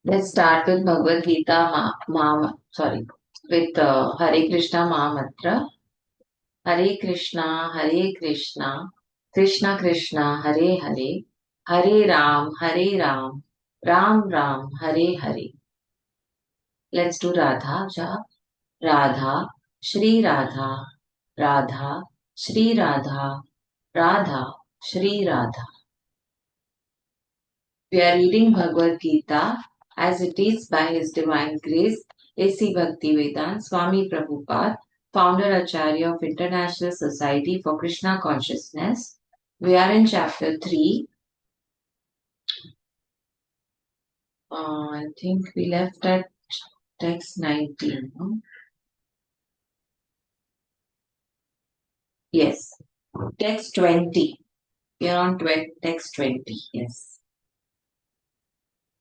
Let's start with Bhagwat Geeta, with Hare Krishna Mahamatra. Hare Krishna, Hare Krishna, Krishna Krishna, Hare Hare, Hare Ram, Ram Ram, Hare Hare. Let's do Radha Ja. Radha, Shri Radha, Radha, Shri Radha, Radha, Shri Radha. We are reading Bhagwat Gita as it is by His Divine Grace, A.C. Bhaktivedanta Swami Prabhupada, founder Acharya of International Society for Krishna Consciousness. We are in chapter 3. I think we left at text 19. No? Yes, text 20. We are on text 20. Yes.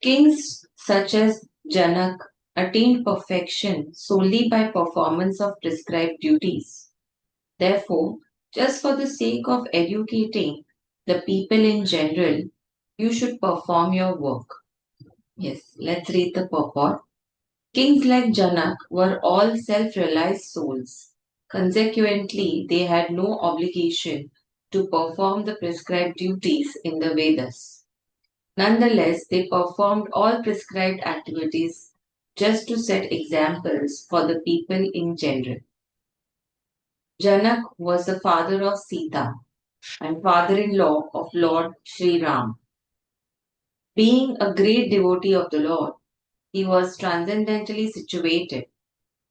Kings such as Janak attained perfection solely by performance of prescribed duties. Therefore, just for the sake of educating the people in general, you should perform your work. Yes, let's read the purport. Kings like Janak were all self realized souls. Consequently, they had no obligation to perform the prescribed duties in the Vedas. Nonetheless, they performed all prescribed activities just to set examples for the people in general. Janak was the father of Sita and father-in-law of Lord Sri Ram. Being a great devotee of the Lord, he was transcendently situated,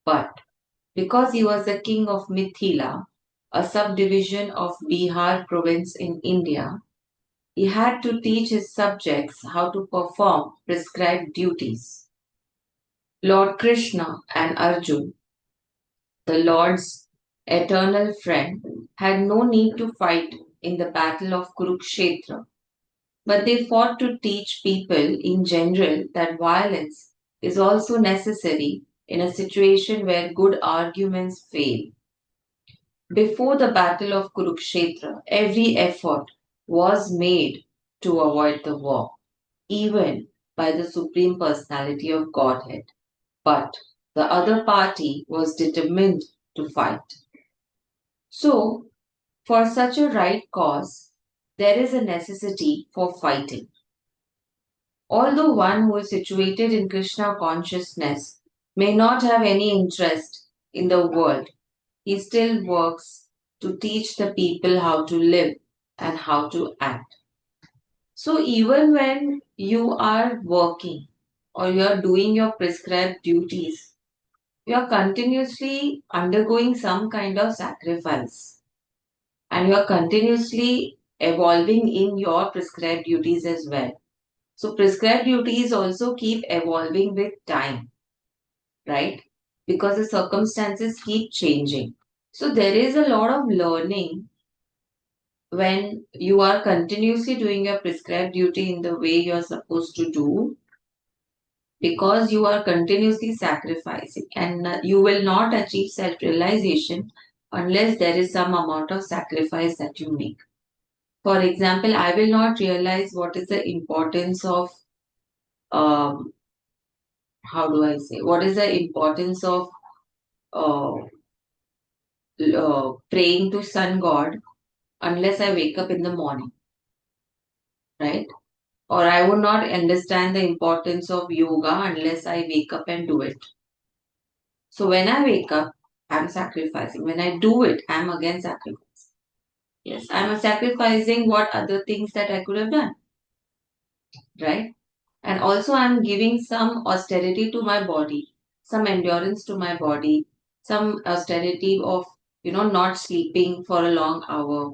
but because he was the king of Mithila, a subdivision of Bihar province in India, he had to teach his subjects how to perform prescribed duties. Lord Krishna and Arjun, the Lord's eternal friend, had no need to fight in the battle of Kurukshetra, but they fought to teach people in general that violence is also necessary in a situation where good arguments fail. Before the battle of Kurukshetra, every effort was made to avoid the war, even by the Supreme Personality of Godhead. But the other party was determined to fight. So, for such a right cause, there is a necessity for fighting. Although one who is situated in Krishna consciousness may not have any interest in the world, he still works to teach the people how to live and how to act. So, even when you are working or you are doing your prescribed duties, you are continuously undergoing some kind of sacrifice and you are continuously evolving in your prescribed duties as well. So prescribed duties also keep evolving with time, right? Because the circumstances keep changing. So there is a lot of learning when you are continuously doing your prescribed duty in the way you're supposed to do because you are continuously sacrificing and you will not achieve self realization unless there is some amount of sacrifice that you make. For example, I will not realize what is the importance of um, how do I say, what is the importance of uh, praying to sun god unless I wake up in the morning, right? Or I would not understand the importance of yoga unless I wake up and do it. So when I wake up, I'm sacrificing. When I do it, I'm again sacrificing. Yes, I'm sacrificing what other things that I could have done, right? And also, I'm giving some austerity to my body, some endurance to my body, some austerity of, not sleeping for a long hour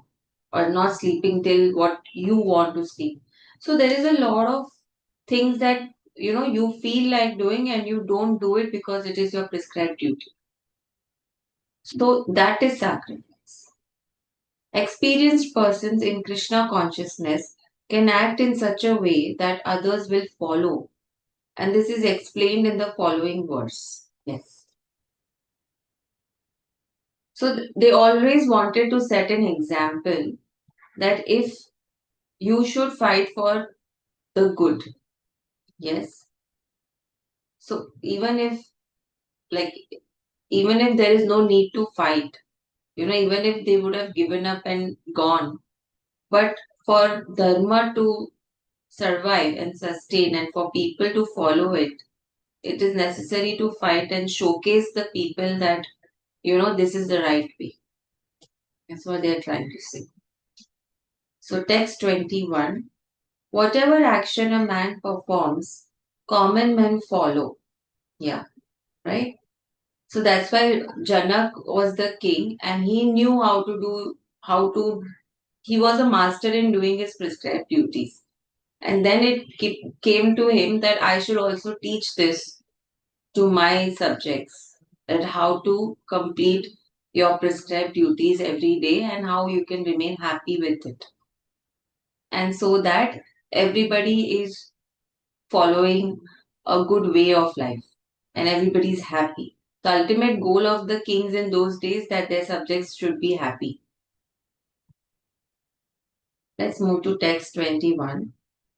or not sleeping till what you want to sleep. So, there is a lot of things that, you feel like doing and you don't do it because it is your prescribed duty. So, that is sacrifice. Experienced persons in Krishna consciousness can act in such a way that others will follow, and this is explained in the following verse. Yes. So they always wanted to set an example that if you should fight for the good, yes, So like, even if there is no need to fight, even if they would have given up and gone, but for dharma to survive and sustain and for people to follow it, it is necessary to fight and showcase the people that, this is the right way. That's what they're trying to say. So, text 21, whatever action a man performs, common men follow. Yeah, right? So that's why Janak was the king and he knew he was a master in doing his prescribed duties. And then came to him that I should also teach this to my subjects, that how to complete your prescribed duties every day and how you can remain happy with it. And so that everybody is following a good way of life and everybody is happy. The ultimate goal of the kings in those days that their subjects should be happy. Let's move to text 21.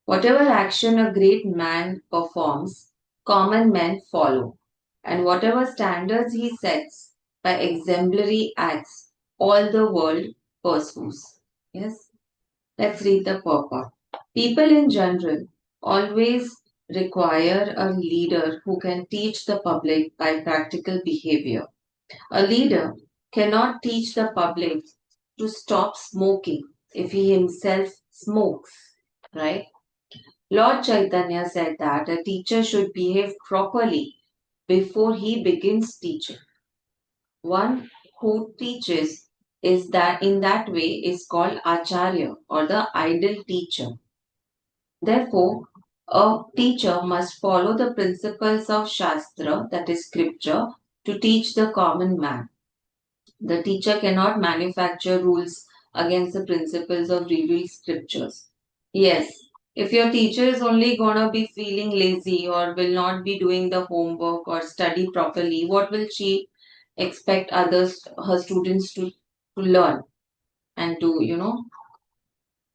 Whatever action a great man performs, common men follow, and whatever standards he sets by exemplary acts, all the world pursues. Yes? Let's read the purport. People in general always require a leader who can teach the public by practical behavior. A leader cannot teach the public to stop smoking if he himself smokes, right? Lord Chaitanya said that a teacher should behave properly before he begins teaching. One who teaches is that in that way is called Acharya or the ideal teacher. Therefore, a teacher must follow the principles of Shastra, that is scripture, to teach the common man. The teacher cannot manufacture rules against the principles of revealed scriptures. Yes, if your teacher is only gonna be feeling lazy or will not be doing the homework or study properly, what will she expect her students to learn and to.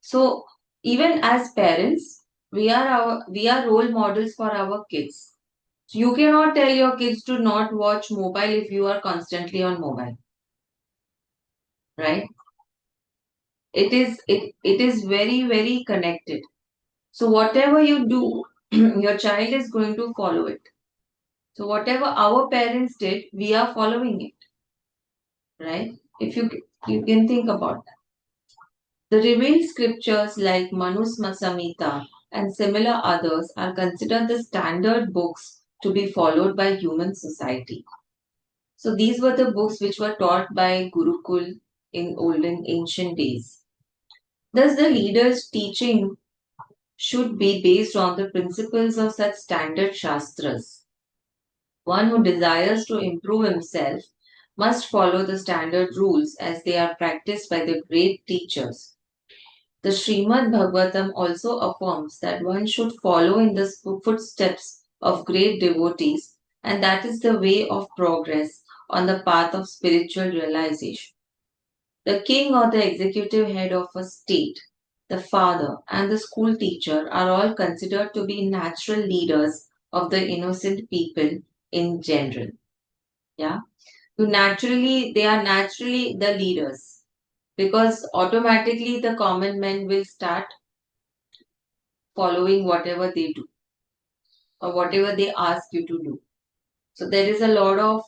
So even as parents, we are role models for our kids. You cannot tell your kids to not watch mobile if you are constantly on mobile, right? It is very, very connected. So whatever you do, your child is going to follow it. So whatever our parents did, we are following it, right? If you can think about that. The revealed scriptures like Manusmriti and similar others are considered the standard books to be followed by human society. So these were the books which were taught by Gurukul in olden ancient days. Thus the leader's teaching should be based on the principles of such standard shastras. One who desires to improve himself must follow the standard rules as they are practiced by the great teachers. The Srimad Bhagavatam also affirms that one should follow in the footsteps of great devotees, and that is the way of progress on the path of spiritual realization. The king or the executive head of a state, the father, and the school teacher are all considered to be natural leaders of the innocent people in general. Yeah. They are naturally the leaders because automatically the common men will start following whatever they do or whatever they ask you to do. So there is a lot of,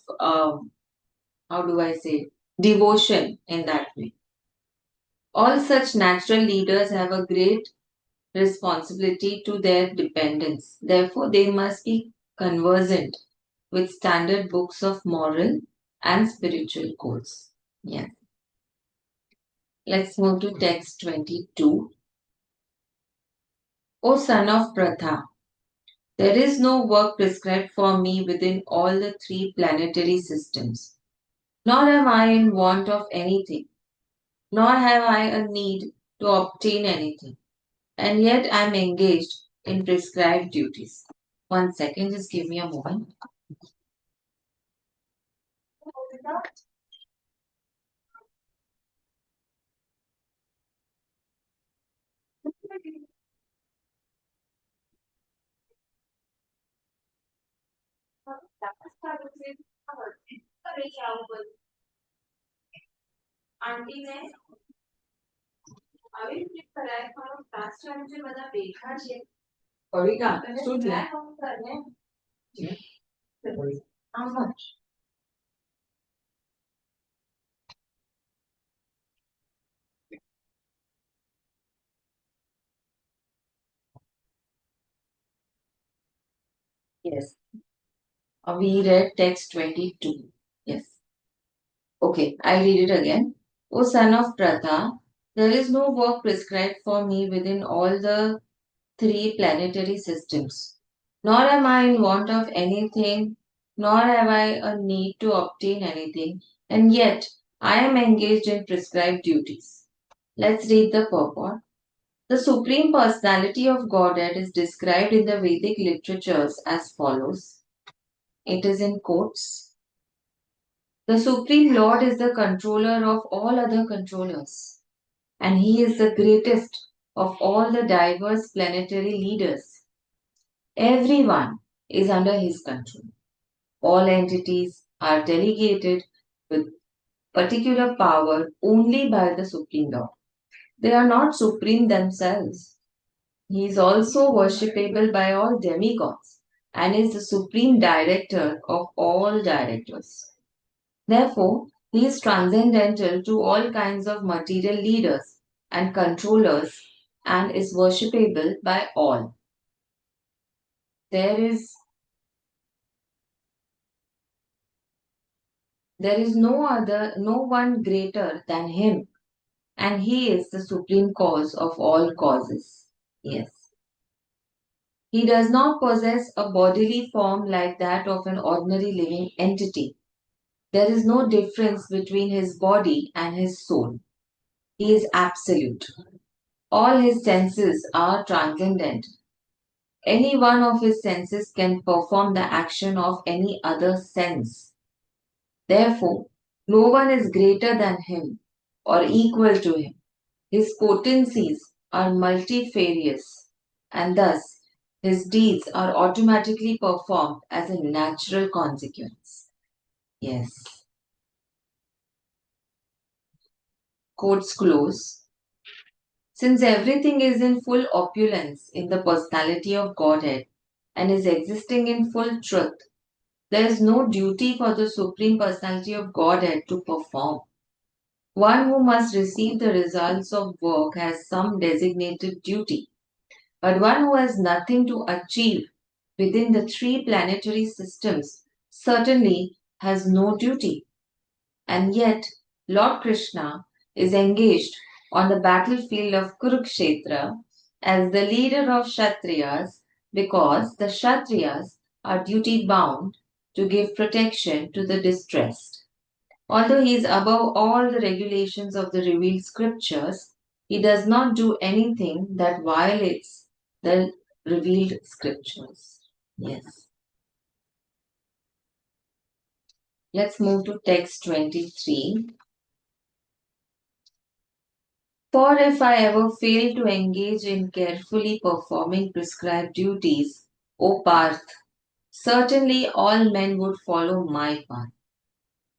how do I say, devotion in that way. All such natural leaders have a great responsibility to their dependents. Therefore, they must be conversant with standard books of moral and spiritual codes. Yeah. Let's move to text 22. O son of Pratha, there is no work prescribed for me within all the three planetary systems, nor am I in want of anything, nor have I a need to obtain anything, and yet I am engaged in prescribed duties. One second, just give me a moment. Yes. We read text 22. Yes. Okay, I read it again. O son of Pratha, there is no work prescribed for me within all the three planetary systems. Nor am I in want of anything, nor have I a need to obtain anything, and yet I am engaged in prescribed duties. Let's read the purport. The Supreme Personality of Godhead is described in the Vedic literatures as follows. It is in quotes. The Supreme Lord is the controller of all other controllers, and he is the greatest of all the diverse planetary leaders. Everyone is under his control. All entities are delegated with particular power only by the Supreme Lord. They are not supreme themselves. He is also worshipable by all demigods and is the supreme director of all directors. Therefore, he is transcendental to all kinds of material leaders and controllers and is worshipable by all. There is no one greater than him, and he is the supreme cause of all causes. Yes. He does not possess a bodily form like that of an ordinary living entity. There is no difference between his body and his soul. He is absolute. All his senses are transcendent. Any one of his senses can perform the action of any other sense. Therefore, no one is greater than him or equal to him. His potencies are multifarious, and thus his deeds are automatically performed as a natural consequence. Yes. Quotes close. Since everything is in full opulence in the personality of Godhead and is existing in full truth, there is no duty for the Supreme Personality of Godhead to perform. One who must receive the results of work has some designated duty, but one who has nothing to achieve within the three planetary systems certainly has no duty. And yet, Lord Krishna is engaged on the battlefield of Kurukshetra as the leader of Kshatriyas because the Kshatriyas are duty bound to give protection to the distressed. Although he is above all the regulations of the revealed scriptures, he does not do anything that violates the revealed scriptures. Yes. Let's move to text 23. For if I ever fail to engage in carefully performing prescribed duties, O Parth, certainly all men would follow my path.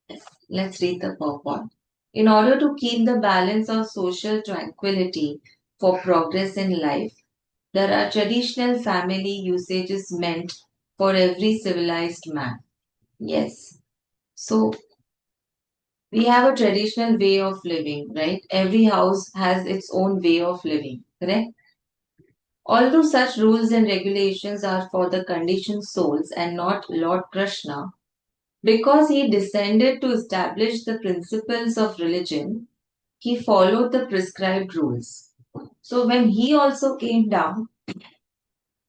Yes. Let's read the purport. In order to keep the balance of social tranquility for progress in life, there are traditional family usages meant for every civilized man. Yes. So we have a traditional way of living, right? Every house has its own way of living, correct? Although such rules and regulations are for the conditioned souls and not Lord Krishna, because he descended to establish the principles of religion, he followed the prescribed rules. So when he also came down,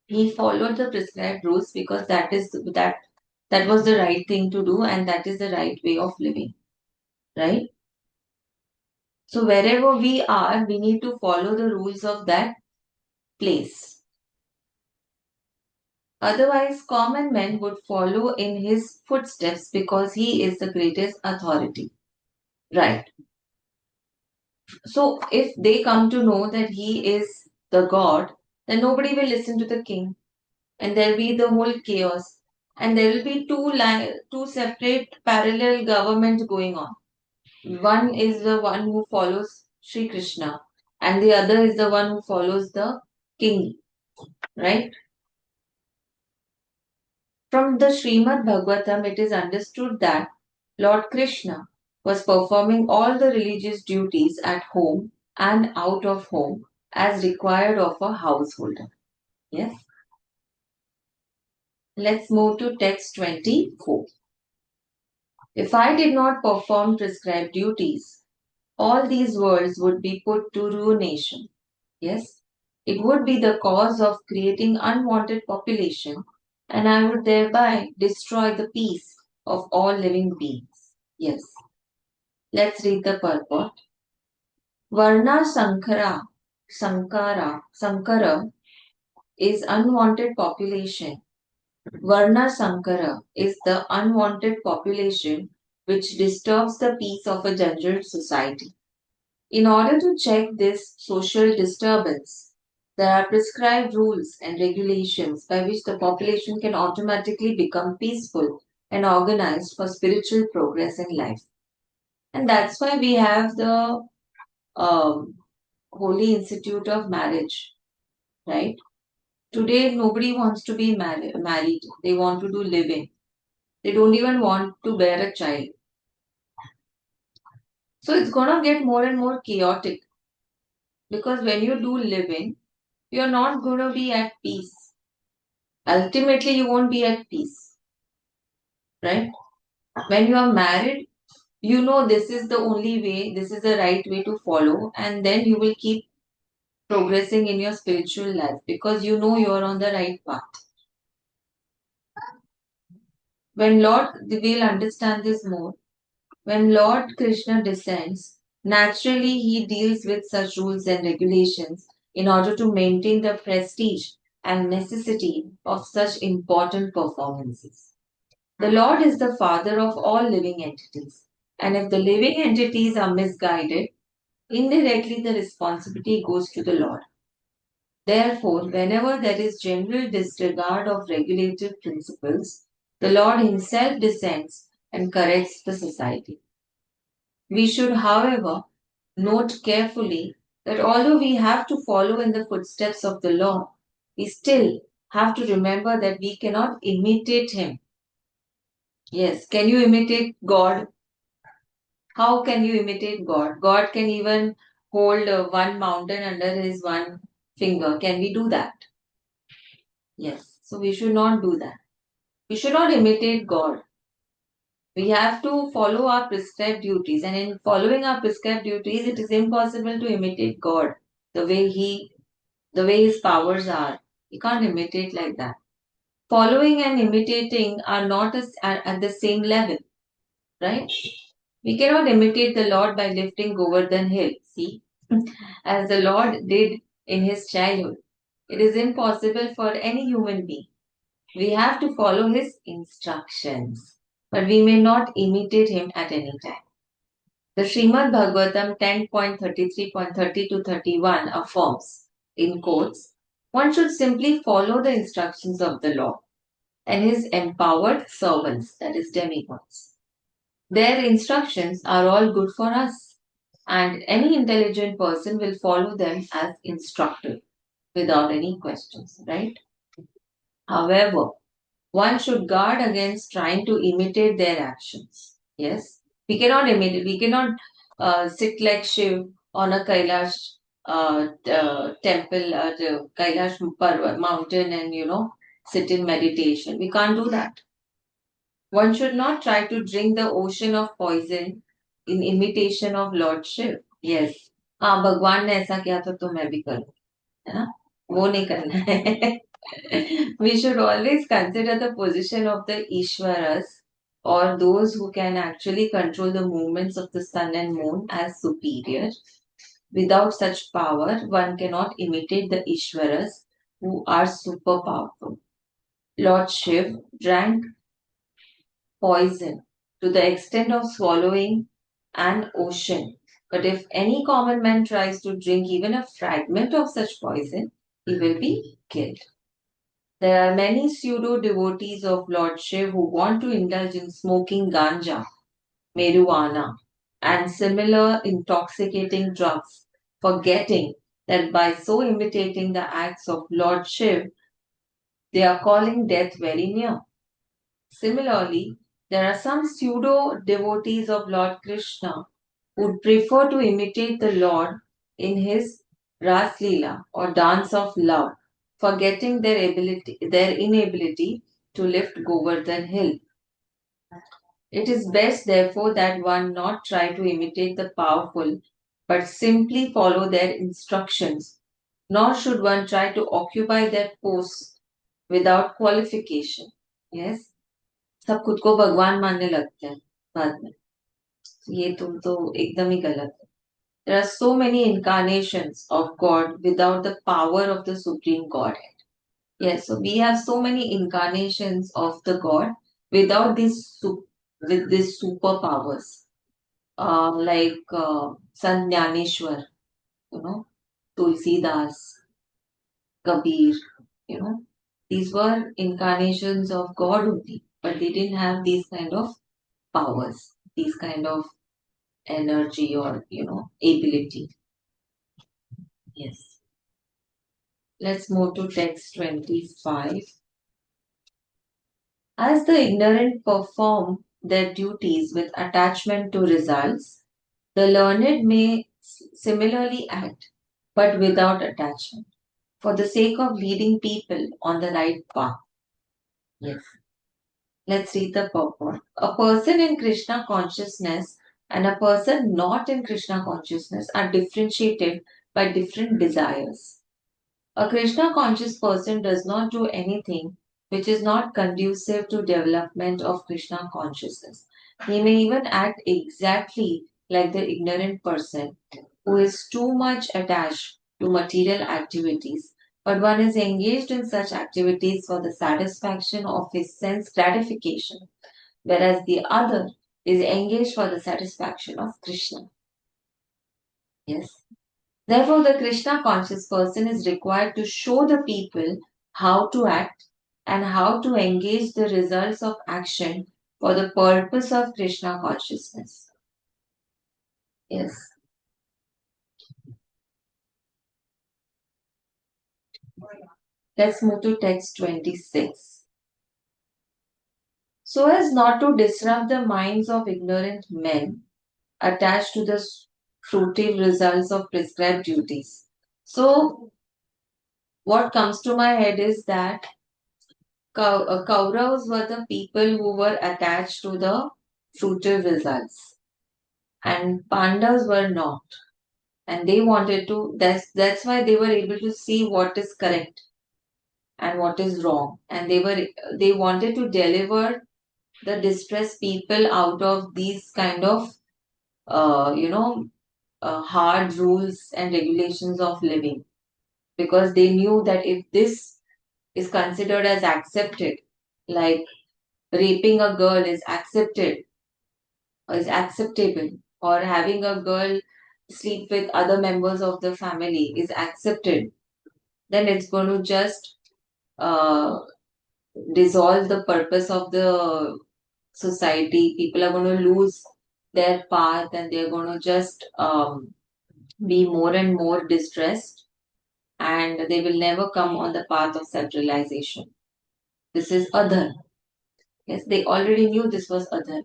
he followed the prescribed rules because that was the right thing to do and that is the right way of living, right? So wherever we are, we need to follow the rules of that place. Otherwise, common men would follow in his footsteps because he is the greatest authority. Right. So if they come to know that he is the God, then nobody will listen to the king and there'll be the whole chaos. and there will be two separate parallel governments going on. One is the one who follows Sri Krishna, and the other is the one who follows the king, right? From the Srimad Bhagavatam, it is understood that Lord Krishna was performing all the religious duties at home and out of home as required of a householder. Yes. Let's move to text 24. If I did not perform prescribed duties, all these worlds would be put to ruination. Yes, it would be the cause of creating unwanted population, and I would thereby destroy the peace of all living beings. Yes, let's read the purport. Varna Sankara is unwanted population. Varna Sankara is the unwanted population which disturbs the peace of a general society. In order to check this social disturbance, there are prescribed rules and regulations by which the population can automatically become peaceful and organized for spiritual progress in life. And that's why we have the um, Holy Institute of Marriage, right? Today, nobody wants to be married. They want to do living. They don't even want to bear a child. So it's going to get more and more chaotic because when you do living, you're not going to be at peace. Ultimately, you won't be at peace, right? When you are married, you know this is the only way, this is the right way to follow, and then you will keep progressing in your spiritual life because you know you're on the right path. When Lord, we'll understand this more. When Lord Krishna descends, naturally he deals with such rules and regulations in order to maintain the prestige and necessity of such important performances. The Lord is the father of all living entities, and if the living entities are misguided, indirectly the responsibility goes to the Lord. Therefore, whenever there is general disregard of regulative principles, the Lord Himself descends and corrects the society. We should, however, note carefully that although we have to follow in the footsteps of the Lord, we still have to remember that we cannot imitate Him. Yes, can you imitate God? How can you imitate God? God can even hold one mountain under His one finger. Can we do that? Yes. So we should not do that. We should not imitate God. We have to follow our prescribed duties, and in following our prescribed duties, it is impossible to imitate God the way His powers are. You can't imitate like that. Following and imitating are not at the same level, right? We cannot imitate the Lord by lifting Govardhan Hill, see, as the Lord did in His childhood. It is impossible for any human being. We have to follow His instructions, but we may not imitate Him at any time. The Srimad Bhagavatam 10.33.30 to 31 affirms, in quotes, one should simply follow the instructions of the Lord and His empowered servants, that is demigods. Their instructions are all good for us, and any intelligent person will follow them as instructed without any questions, right? However, one should guard against trying to imitate their actions. Yes, we cannot imitate, we cannot sit like Shiv on a Kailash temple, the Kailash mountain, and sit in meditation. We can't do that. One should not try to drink the ocean of poison in imitation of Lord Shiv. Yes. हाँ भगवान ने ऐसा किया तो मैं भी करूँ है ना वो नहीं करना है We should always consider the position of the Ishwaras or those who can actually control the movements of the sun and moon as superior. Without such power, one cannot imitate the Ishwaras who are super powerful. Lord Shiv drank poison to the extent of swallowing an ocean. But if any common man tries to drink even a fragment of such poison, he will be killed. There are many pseudo devotees of Lord Shiv who want to indulge in smoking ganja, marijuana, and similar intoxicating drugs, forgetting that by so imitating the acts of Lord Shiv, they are calling death very near. Similarly, there are some pseudo devotees of Lord Krishna who prefer to imitate the Lord in his Ras Leela or dance of love, forgetting their inability to lift Govardhan hill. It is best, therefore, that one not try to imitate the powerful, but simply follow their instructions, nor should one try to occupy their posts without qualification. Yes, सब खुद को भगवान मानने लगते हैं बाद में ये तुम तो एकदम ही गलत है. There are so many incarnations of God without the power of the Supreme Godhead. Yes, so we have so many incarnations of the God without with these superpowers. Like Sant Jnaneshwar, you know, Tulsidas, Kabir, you know, these were incarnations of God only, but they didn't have these kind of powers, these kind of energy or ability. Yes. Let's move to text 25. As the ignorant perform their duties with attachment to results, the learned may similarly act, but without attachment, for the sake of leading people on the right path. Yes. Let's read the purport. A person in Krishna consciousness and a person not in Krishna consciousness are differentiated by different desires. A Krishna conscious person does not do anything which is not conducive to development of Krishna consciousness. He may even act exactly like the ignorant person who is too much attached to material activities, but one is engaged in such activities for the satisfaction of his sense gratification, whereas the other is engaged for the satisfaction of Krishna. Yes. Therefore, the Krishna conscious person is required to show the people how to act and how to engage the results of action for the purpose of Krishna consciousness. Yes. Let's move to text 26. So as not to disrupt the minds of ignorant men attached to the fruitive results of prescribed duties. So, what comes to my head is that Kauravas were the people who were attached to the fruitive results, and Pandavas were not. And they wanted to. That's why they were able to see what is correct and what is wrong, and they wanted to deliver the distressed people out of these kind of uh, you know hard rules and regulations of living, because they knew that if this is considered as accepted, like raping a girl is acceptable, or having a girl sleep with other members of the family is accepted, then it's going to just uh, dissolve the purpose of the society. People are going to lose their path, and they're going to just be more and more distressed, and they will never come on the path of self realization. This is other. Yes, they already knew this was other.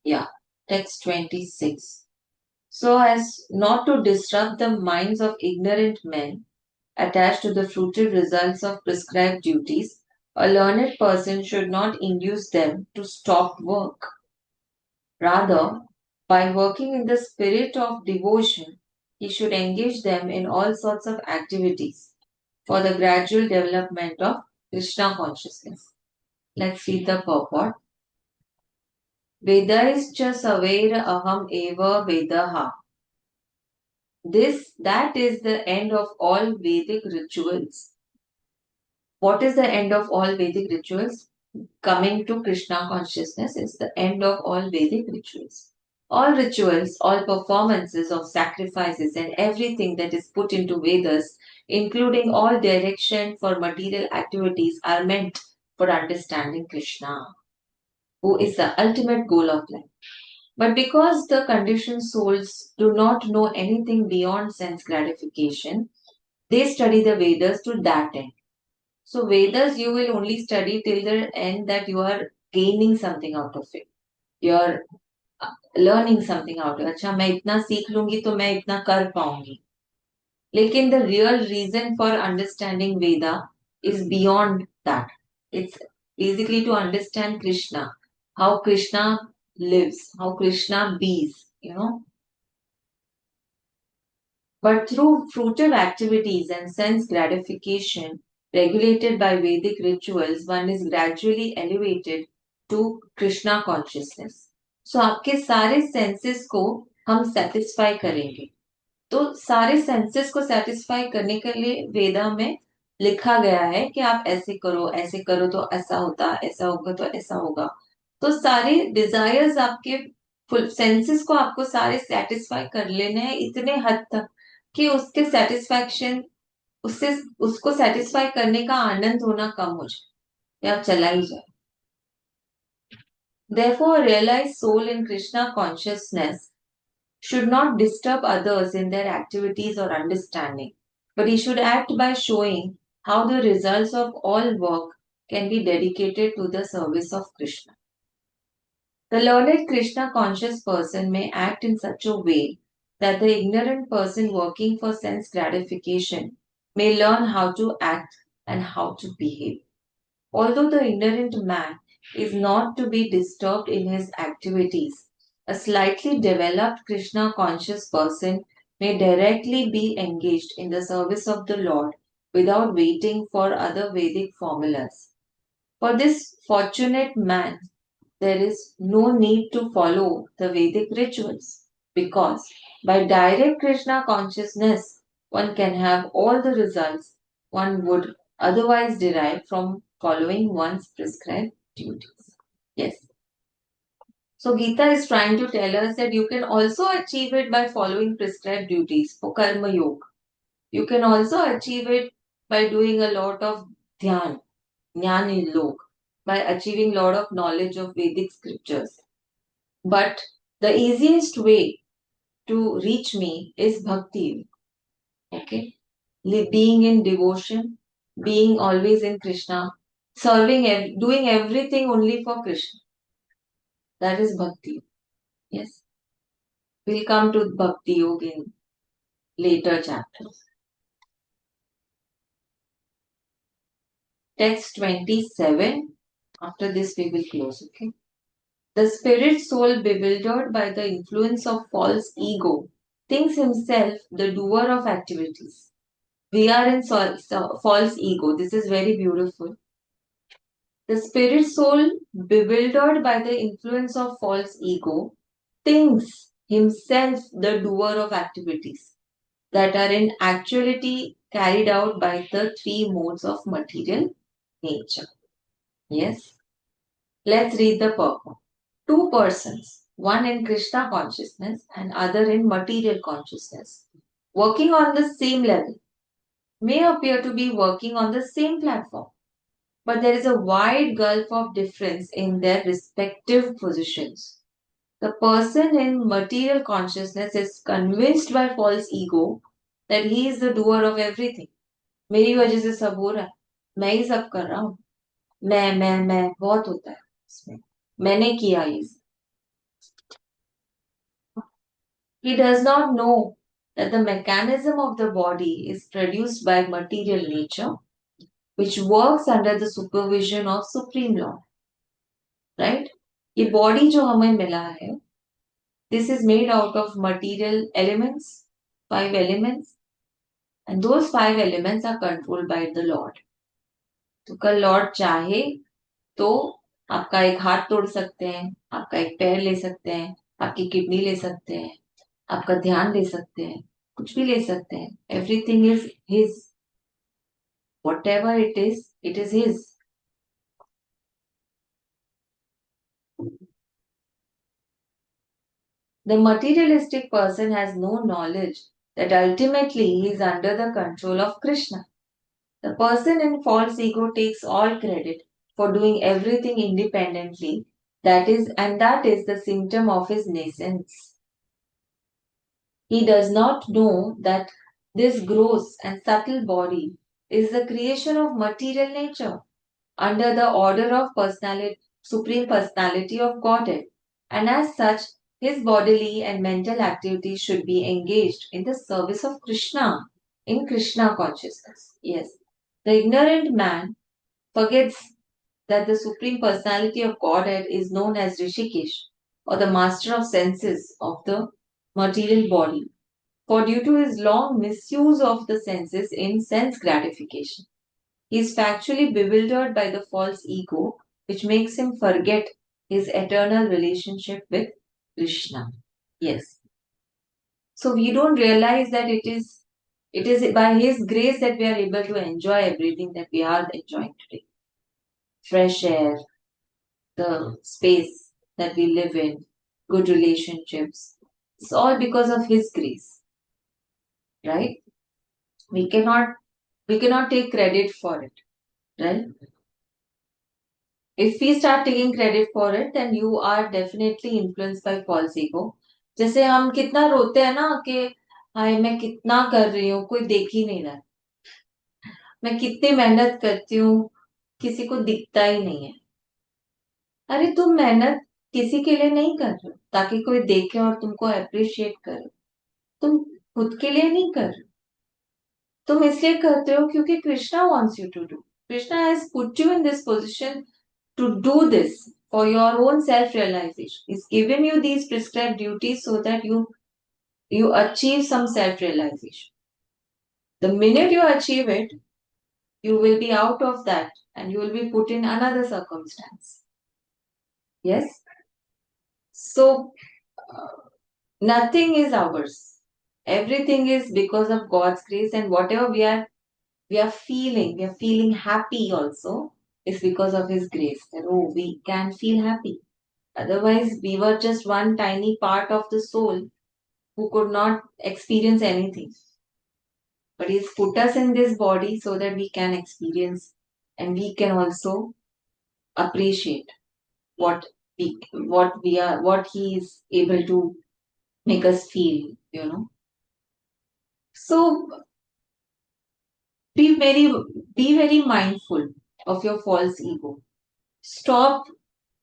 Yeah. Text 26. So as not to disrupt the minds of ignorant men attached to the fruitive results of prescribed duties, a learned person should not induce them to stop work. Rather, by working in the spirit of devotion, he should engage them in all sorts of activities for the gradual development of Krishna consciousness. Let's read the purport. Vedaischa savera aham eva vedaha. That is the end of all Vedic rituals. What is the end of all Vedic rituals? Coming to Krishna consciousness is the end of all Vedic rituals. All rituals, all performances of sacrifices, and everything that is put into Vedas, including all direction for material activities, are meant for understanding Krishna, who is the ultimate goal of life. But because the conditioned souls do not know anything beyond sense gratification, they study the Vedas to that end. So, Vedas you will only study till the end that you are gaining something out of it. You're learning something out अच्छा मैं इतना सीख लूंगी तो मैं इतना कर पाऊंगी लेकिन the real reason for understanding Veda is beyond that it's basically to understand Krishna how Krishna lives how krishna bees you know but through fruitive activities and sense gratification regulated by vedic rituals one is gradually elevated to krishna consciousness सो आपके सारे senses को हम satisfy करेंगे तो सारे senses को satisfy करने के लिए वेदा में लिखा गया है कि आप ऐसे करो तो ऐसा होता ऐसा होगा तो ऐसा होगा तो सारे डिजायर्स आपके फुल सेंसेस को आपको सारे सेटिस्फाई कर लेने हैं इतने हद तक कि उसके सेटिस्फैक्शन उससे उसको सेटिस्फाई करने का आनंद होना कम हो जाए या चला ही जाए Therefore, a realized soul in Krishna consciousness should not disturb others in their activities or understanding, but he should act by showing how the results of all work can be dedicated to the service of Krishna. The learned Krishna conscious person may act in such a way that the ignorant person working for sense gratification may learn how to act and how to behave. Although the ignorant man is not to be disturbed in his activities, a slightly developed Krishna conscious person may directly be engaged in the service of the Lord without waiting for other Vedic formulas. For this fortunate man, there is no need to follow the Vedic rituals because by direct Krishna consciousness, one can have all the results one would otherwise derive from following one's prescribed duties. Yes. So Gita is trying to tell us that you can also achieve it by following prescribed duties for karma yoga. You can also achieve it by doing a lot of dhyan, jnani lok, by achieving a lot of knowledge of Vedic scriptures. But the easiest way to reach me is bhakti. Okay? Being in devotion, being always in Krishna, doing everything only for Krishna. That is bhakti. Yes. We'll come to bhakti yoga in later chapters. Text 27. After this, we will close. Okay. The spirit soul, bewildered by the influence of false ego, thinks himself the doer of activities. We are in false ego. This is very beautiful. The spirit soul, bewildered by the influence of false ego, thinks himself the doer of activities that are in actuality carried out by the three modes of material nature. Yes? Let's read the purport. Two persons, one in Krishna consciousness and other in material consciousness, working on the same level, may appear to be working on the same platform, but there is a wide gulf of difference in their respective positions. The person in material consciousness is convinced by false ego that he is the doer of everything. मेरी वजह से सब हो रहा है मैं ही सब कर रहा हूँ मैं बहुत होता है इसमें मैंने किया ये He does not know that the mechanism of the body is produced by material nature, which works under the supervision of Supreme Lord. Right? ये body जो हमें मिला है, this is made out of material elements, 5 elements, and those 5 elements are controlled by the Lord. तो कल Lord चाहे तो आपका एक हाथ तोड़ सकते हैं, आपका एक पैर ले सकते हैं, आपकी किडनी ले सकते हैं, आपका ध्यान ले सकते हैं, कुछ भी ले सकते हैं. Everything is His. Whatever it is His. The materialistic person has no knowledge that ultimately he is under the control of Krishna. The person in false ego takes all credit for doing everything independently. That is the symptom of his nascence. He does not know that this gross and subtle body is the creation of material nature under the order of personality, supreme personality of Godhead, and as such, his bodily and mental activities should be engaged in the service of Krishna, in Krishna consciousness. Yes, the ignorant man forgets that the supreme personality of Godhead is known as Rishikesh, or the master of senses of the material body, for due to his long misuse of the senses in sense gratification. He is factually bewildered by the false ego, which makes him forget his eternal relationship with Krishna. Yes. So we don't realize that it is by his grace that we are able to enjoy everything that we are enjoying today. Fresh air, the space that we live in, good relationships. It's all because of his grace, right? We cannot we cannot take credit for it, right? If we start taking credit for it, then you are definitely influenced by false ego. जैसे हम कितना रोते हैं ना कि हाय मैं कितना कर रही हूँ कोई देख ही नहीं रहा, मैं कितनी मेहनत करती हूँ किसी को दिखता ही नहीं है। अरे तुम मेहनत किसी के लिए नहीं कर रहे हो ताकि कोई देखे और तुमको अप्रिशिएट करे, तुम खुद के लिए नहीं कर रहे हो, तुम इसलिए करते हो क्योंकि Krishna wants you to do. Krishna has put you in this position to do this for your own self realization. He's given you these prescribed duties so that you achieve some self realization. The minute you achieve it, you will be out of that and you will be put in another circumstance. Yes? So, nothing is ours. Everything is because of God's grace, and whatever we are feeling happy also is because of His grace. That oh, we can feel happy. Otherwise, we were just one tiny part of the soul who could not experience anything. But He's put us in this body so that we can experience and we can also appreciate what He is able to make us feel. So be very be very mindful of your false ego. Stop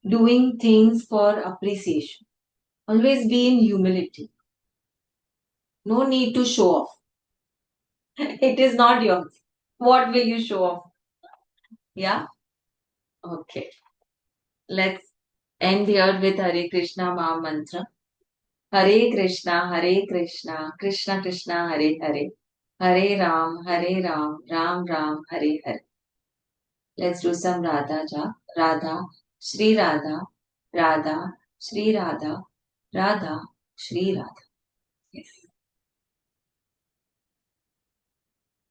doing things for appreciation. Always be in humility. No need to show off. It is not yours. What will you show off? Yeah? Okay. Let's end here with Hare Krishna Maha Mantra. Hare Krishna, Krishna Krishna, Hare Hare. Hare Ram, Ram Ram, Hare Hare. Let's do some Radha Ja. Radha, Shri Radha, Radha, Shri Radha, Radha, Shri Radha.